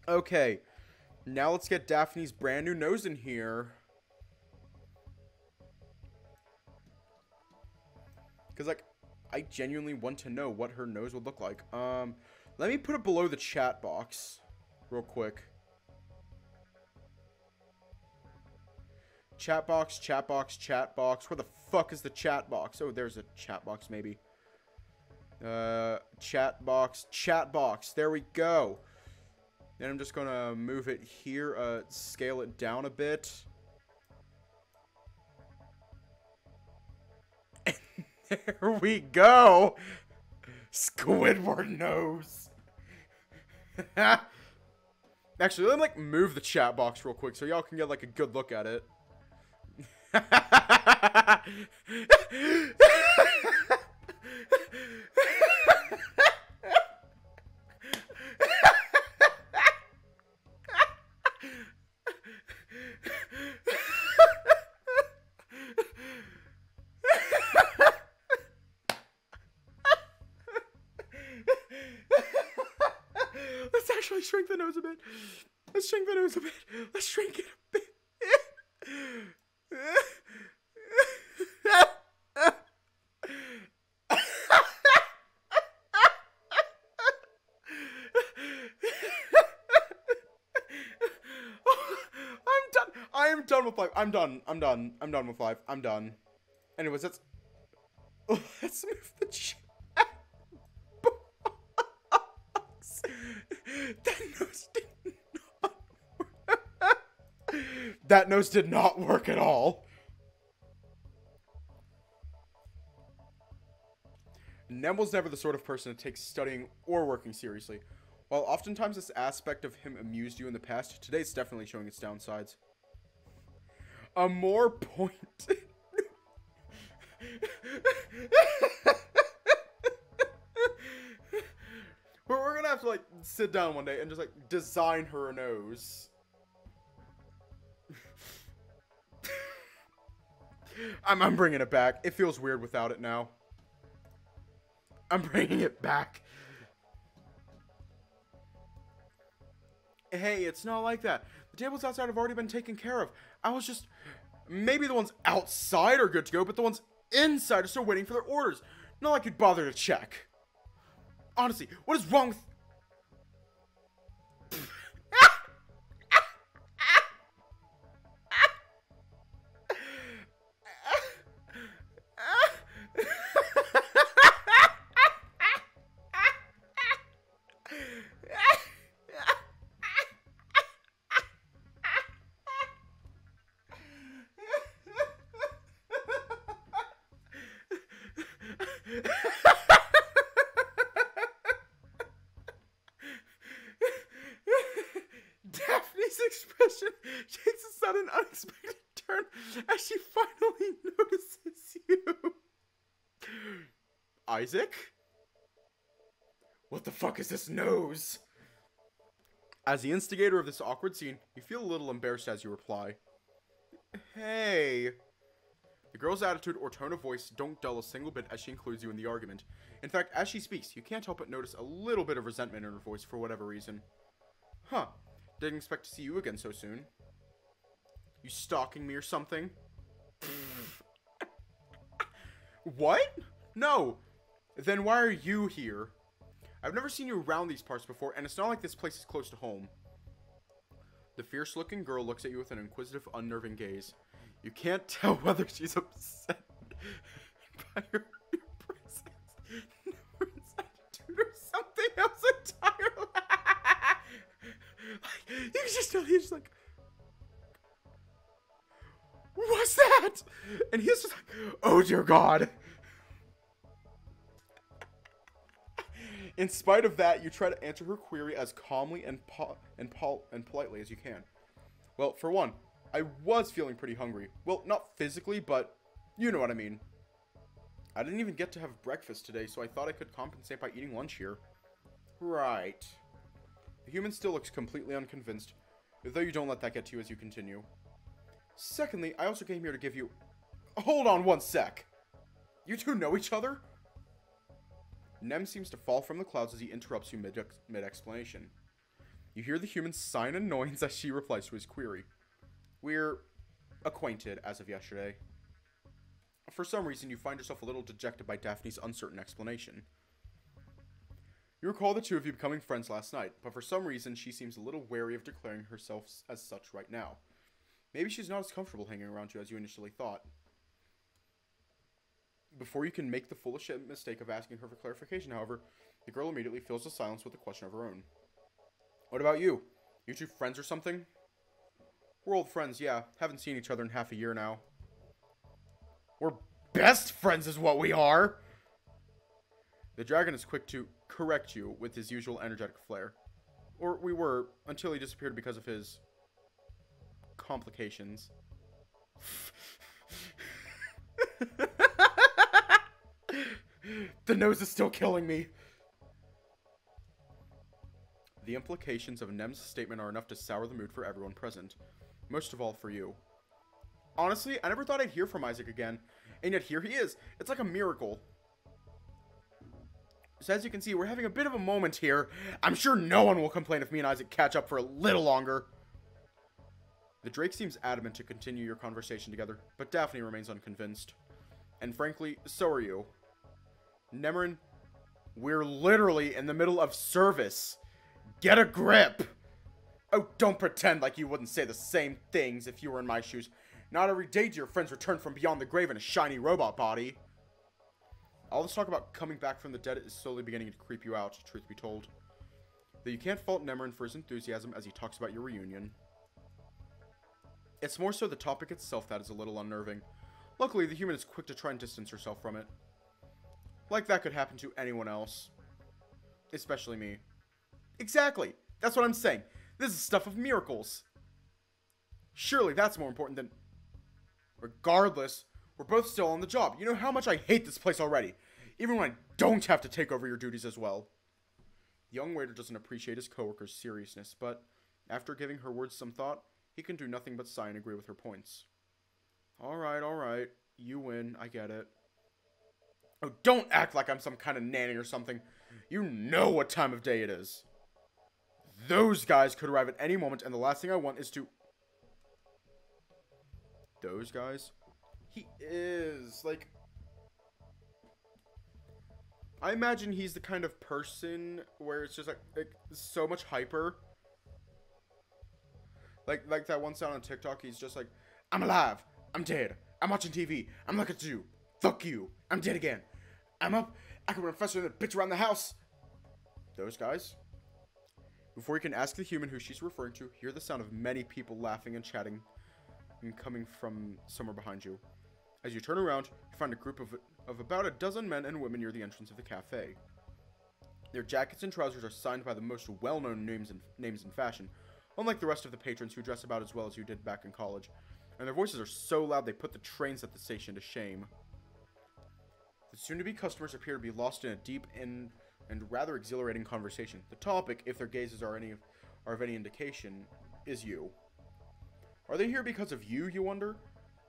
Okay. Now let's get Daphne's brand new nose in here. Because, like, I genuinely want to know what her nose would look like. Let me put it below the chat box real quick. Chat box, chat box, chat box. Where the fuck is the chat box? Oh, there's a chat box, maybe. Chat box, chat box. There we go. Then I'm just gonna move it here, scale it down a bit. There we go. Squidward nose. Actually, let me like move the chat box real quick so y'all can get like a good look at it. Let's actually shrink the nose a bit. Let's shrink the nose a bit. Let's shrink it a bit. I'm done. I am done with life. I'm done. I'm done. I'm done with life. I'm done. Anyways, let's move the chat box. That nose did not work. That nose did not work at all. Nem was never the sort of person to take studying or working seriously. While oftentimes this aspect of him amused you in the past, today it's definitely showing its downsides. A more pointed... We're gonna have to like sit down one day and just like design her a nose. I'm bringing it back. It feels weird without it now. I'm bringing it back. Hey, it's not like that. The tables outside have already been taken care of. I was just... Maybe the ones outside are good to go, but the ones inside are still waiting for their orders. Not like you'd bother to check. Honestly, what is wrong with... Daphne's expression takes a sudden unexpected turn as she finally notices you. Isaac? What the fuck is this nose? As the instigator of this awkward scene, you feel a little embarrassed as you reply. Hey. The girl's attitude or tone of voice don't dull a single bit as she includes you in the argument. In fact, as she speaks, you can't help but notice a little bit of resentment in her voice for whatever reason. Huh. Didn't expect to see you again so soon. You stalking me or something? What? No. Then why are you here? I've never seen you around these parts before, and it's not like this place is close to home. The fierce-looking girl looks at you with an inquisitive, unnerving gaze. You can't tell whether she's upset by your presence, Nemeren's attitude, or something else entirely. Like, you can just tell he's just like, what's that? And he's just like, oh dear God. In spite of that, you try to answer her query as calmly and politely as you can. Well, for one, I was feeling pretty hungry. Well, not physically, but you know what I mean. I didn't even get to have breakfast today, so I thought I could compensate by eating lunch here. Right. The human still looks completely unconvinced, though you don't let that get to you as you continue. Secondly, I also came here to give you... Hold on one sec. You two know each other? Nem seems to fall from the clouds as he interrupts you mid-explanation. You hear the human sigh in annoyance as she replies to his query. We're acquainted as of yesterday. For some reason, you find yourself a little dejected by Daphne's uncertain explanation. You recall the two of you becoming friends last night, but for some reason, she seems a little wary of declaring herself as such right now. Maybe she's not as comfortable hanging around you as you initially thought. Before you can make the foolish mistake of asking her for clarification, however, the girl immediately fills the silence with a question of her own. What about you? You two friends or something? We're old friends, yeah. Haven't seen each other in half a year now. We're best friends is what we are! The dragon is quick to correct you with his usual energetic flair. Or we were, until he disappeared because of his... complications. The nose is still killing me. The implications of Nem's statement are enough to sour the mood for everyone present. Most of all for you. Honestly, I never thought I'd hear from Isaac again. And yet here he is. It's like a miracle. So as you can see, we're having a bit of a moment here. I'm sure no one will complain if me and Isaac catch up for a little longer. The Drake seems adamant to continue your conversation together, but Daphne remains unconvinced. And frankly, so are you. Nemeren, we're literally in the middle of service. Get a grip! Oh, don't pretend like you wouldn't say the same things if you were in my shoes. Not every day do your friends return from beyond the grave in a shiny robot body. All this talk about coming back from the dead is slowly beginning to creep you out, truth be told. Though you can't fault Nemeren for his enthusiasm as he talks about your reunion. It's more so the topic itself that is a little unnerving. Luckily, the human is quick to try and distance herself from it. Like that could happen to anyone else. Especially me. Exactly! That's what I'm saying. This is stuff of miracles. Surely that's more important than... Regardless, we're both still on the job. You know how much I hate this place already. Even when I don't have to take over your duties as well. The young waiter doesn't appreciate his coworker's seriousness, but after giving her words some thought, he can do nothing but sigh and agree with her points. Alright. You win. I get it. Oh, don't act like I'm some kind of nanny or something. You know what time of day it is. Those guys could arrive at any moment, and the last thing I want is to... Those guys? He is, like... I imagine he's the kind of person where it's just, like so much hyper. Like that one sound on TikTok, he's just like, I'm alive, I'm dead, I'm watching TV, I'm looking at you, fuck you, I'm dead again, I'm up, I can run faster than a bitch around the house. Those guys? Before you can ask the human who she's referring to, hear the sound of many people laughing and chatting and coming from somewhere behind you. As you turn around, you find a group of about a dozen men and women near the entrance of the cafe. Their jackets and trousers are signed by the most well-known names in fashion, unlike the rest of the patrons who dress about as well as you did back in college. And their voices are so loud they put the trains at the station to shame. The soon-to-be customers appear to be lost in a deep and rather exhilarating conversation. The topic, if their gazes are any are of any indication, is you. Are they here because of you, you wonder?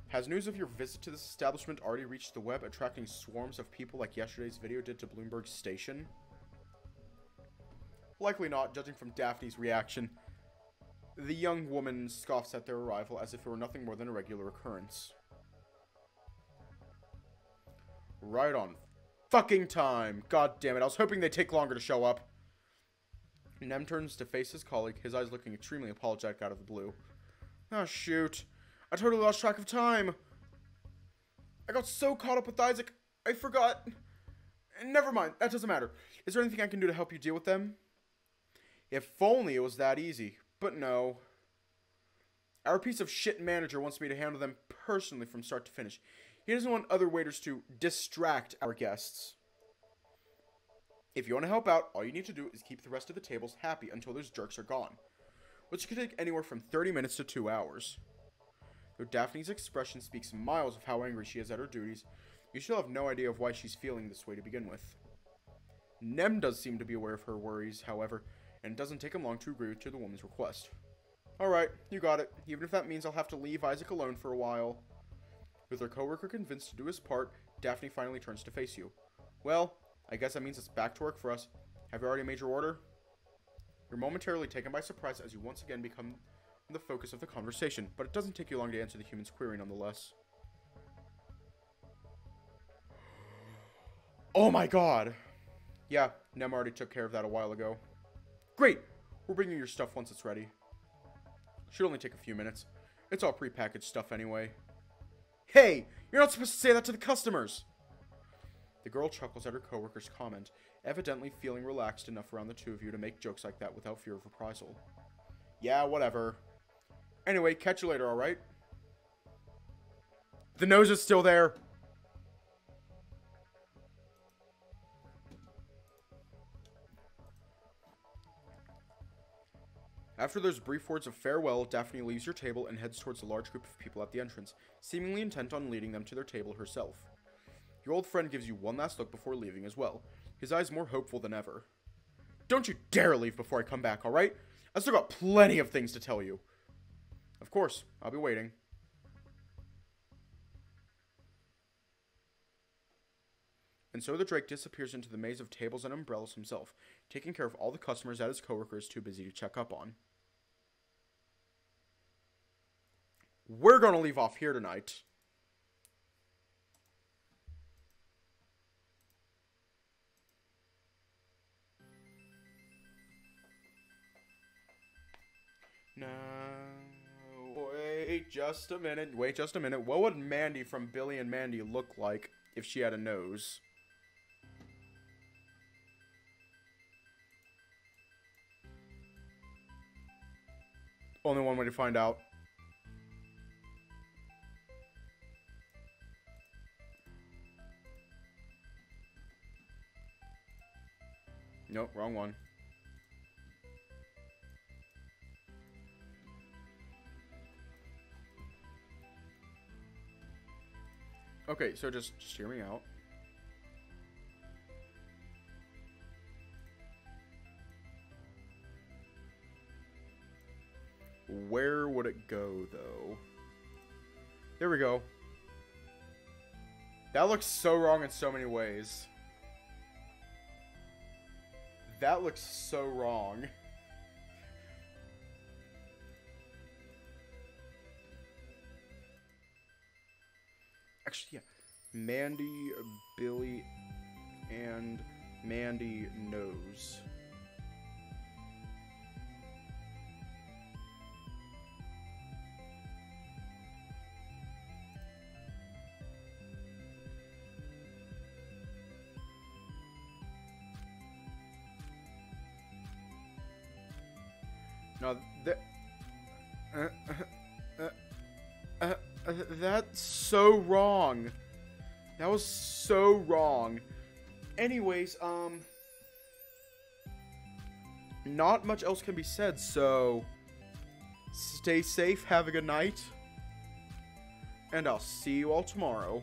Has news of your visit to this establishment already reached the web, attracting swarms of people like yesterday's video did to Bloomberg's station? Likely not, judging from Daphne's reaction. The young woman scoffs at their arrival as if it were nothing more than a regular occurrence. Right on fucking time. God damn it, I was hoping they'd take longer to show up. Nem turns to face his colleague, his eyes looking extremely apologetic out of the blue. Oh, shoot. I totally lost track of time. I got so caught up with Isaac, I forgot. Never mind, that doesn't matter. Is there anything I can do to help you deal with them? If only it was that easy. But no. Our piece of shit manager wants me to handle them personally from start to finish. He doesn't want other waiters to distract our guests. If you want to help out, all you need to do is keep the rest of the tables happy until those jerks are gone. Which could take anywhere from 30 minutes to 2 hours. Though Daphne's expression speaks miles of how angry she is at her duties, you still have no idea of why she's feeling this way to begin with. Nem does seem to be aware of her worries, however, and it doesn't take him long to agree to the woman's request. Alright, you got it, even if that means I'll have to leave Isaac alone for a while. With her coworker convinced to do his part, Daphne finally turns to face you. Well, I guess that means it's back to work for us. Have you already made your order? You're momentarily taken by surprise as you once again become the focus of the conversation, but it doesn't take you long to answer the human's query nonetheless. Oh my god! Yeah, Nem already took care of that a while ago. Great! We're bringing your stuff once it's ready. Should only take a few minutes. It's all prepackaged stuff anyway. Hey! You're not supposed to say that to the customers! The girl chuckles at her coworker's comment, evidently feeling relaxed enough around the two of you to make jokes like that without fear of reprisal. Yeah, whatever. Anyway, catch you later, alright? The nose is still there! After those brief words of farewell, Daphne leaves your table and heads towards a large group of people at the entrance, seemingly intent on leading them to their table herself. Your old friend gives you one last look before leaving as well, his eyes more hopeful than ever. Don't you dare leave before I come back, alright? I've still got plenty of things to tell you. Of course, I'll be waiting. And so the Drake disappears into the maze of tables and umbrellas himself, taking care of all the customers that his coworker is too busy to check up on. We're gonna leave off here tonight. No, wait just a minute, What would Mandy from Billy and Mandy look like if she had a nose? Only one way to find out. Nope, wrong one. Okay, so just hear me out. Where would it go, though? There we go. That looks so wrong in so many ways. That looks so wrong. Actually, yeah. Mandy, Billy, and Mandy nose. Now, that's so wrong. That was so wrong. Anyways, not much else can be said, so stay safe, have a good night, and I'll see you all tomorrow.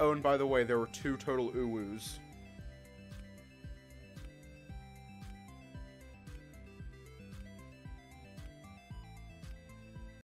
Oh, and by the way, there were 2 total uwus.